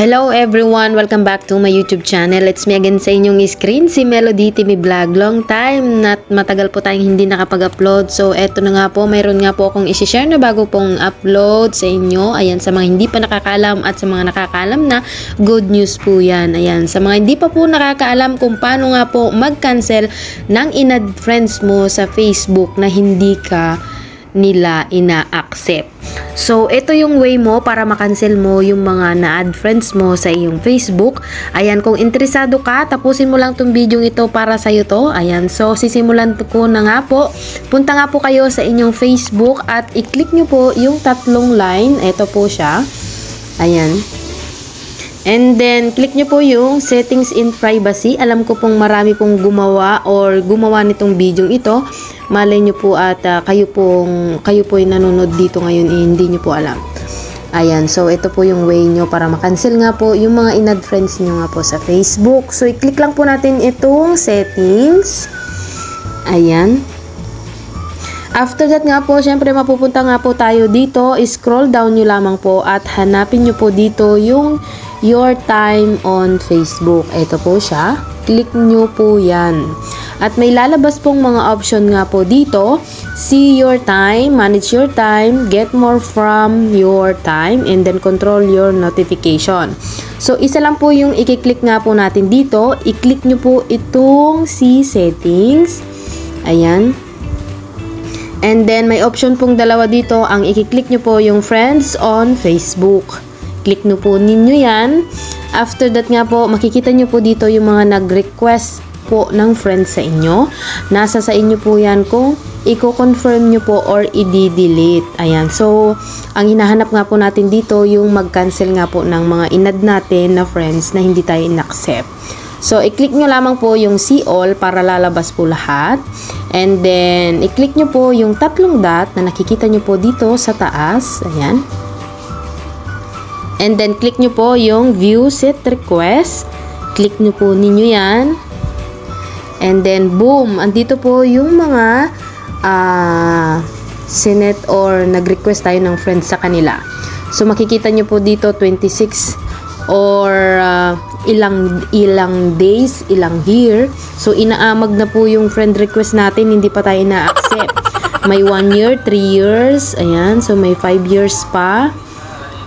Hello everyone! Welcome back to my YouTube channel. It's me again sa inyong screen, si Melody TV Vlog. Long time na matagal po tayong hindi nakapag-upload. So eto na nga po, mayroon nga po akong isi-share na bago pong upload sa inyo. Ayan, sa mga hindi pa nakakaalam at sa mga nakakaalam na, good news po yan. Ayan, sa mga hindi pa po nakakaalam kung paano nga po mag-cancel ng in-add friends mo sa Facebook na hindi ka nila ina-accept. So, ito yung way mo para makancel mo yung mga na-add friends mo sa iyong Facebook. Ayan, kung interesado ka, tapusin mo lang tong video ito para sa'yo to. Ayan, so sisimulan ko na nga po. Punta nga po kayo sa inyong Facebook at i-click nyo po yung tatlong line. Ito po siya. Ayan. And then, click nyo po yung settings in privacy. Alam ko pong marami pong gumawa nitong video ito. Malay nyo po at kayo po yung nanonood dito ngayon, hindi nyo po alam. Ayan, so ito po yung way nyo para makancel nga po yung mga in-add friends nyo nga po sa Facebook. So, i-click lang po natin itong settings. Ayan. After that nga po, syempre mapupunta nga po tayo dito. Scroll down nyo lamang po at hanapin nyo po dito yung your time on Facebook. Ito po siya. Click nyo po yan. At may lalabas pong mga option nga po dito. See your time, manage your time, get more from your time, and then control your notification. So, isa lang po yung i-click nga po natin dito. I-click nyo po itong see settings. Ayan. And then, may option pong dalawa dito. Ang i-click nyo po yung friends on Facebook. Click nyo po ninyo yan. After that nga po, makikita nyo po dito yung mga nag-request po ng friends sa inyo. Nasa sa inyo po yan kung i-confirm nyo po or i-delete. Ayan. So, ang hinahanap nga po natin dito yung mag-cancel nga po ng mga in-add natin na friends na hindi tayo in-accept. So, i-click nyo lamang po yung see all para lalabas po lahat. And then, i-click nyo po yung tatlong dot na nakikita nyo po dito sa taas. Ayan. And then, click nyo po yung view set request. Click nyo po ninyo yan. And then, boom! Andito po yung mga sinet or nag-request tayo ng friends sa kanila. So, makikita nyo po dito 26 or ilang days, ilang year. So, inaamag na po yung friend request natin. Hindi pa tayo na-accept. May 1 year, 3 years. Ayan. So, may 5 years pa.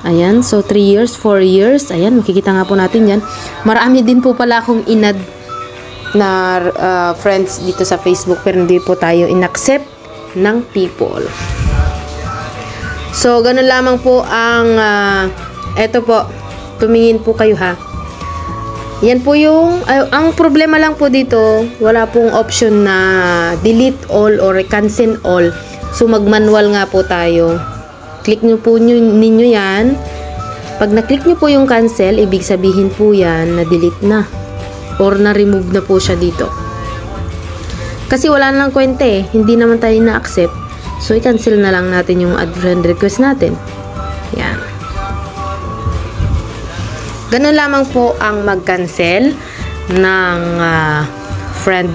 Ayan. So, 3 years, 4 years. Ayan. Makikita nga po natin yan. Marami din po pala akong inad na friends dito sa Facebook pero hindi po tayo in-accept ng people. So, ganun lamang po ang eto po, tumingin po kayo ha. Yan po yung ang problema lang po dito, wala pong option na delete all or cancel all. So, mag-manual nga po tayo. Click nyo po ninyo yan. Pag na-click nyo po yung cancel, ibig sabihin po yan na delete na or na-remove na po siya dito. Kasi wala na lang kwenta eh. Hindi naman tayo na-accept. So, i-cancel na lang natin yung add friend request natin. Yan. Ganun lamang po ang mag-cancel ng friend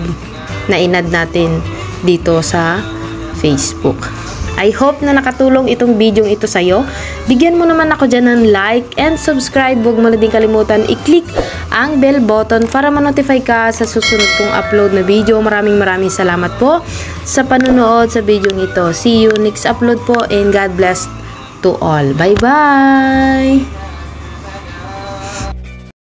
na in-add natin dito sa Facebook. I hope na nakatulong itong video ito sa'yo. Bigyan mo naman ako dyan ng like and subscribe. Huwag mo na din kalimutan i-click ang bell button para ma-notify ka sa susunod kong upload na video. Maraming salamat po sa panonood sa video ito. See you next upload po and God bless to all. Bye-bye!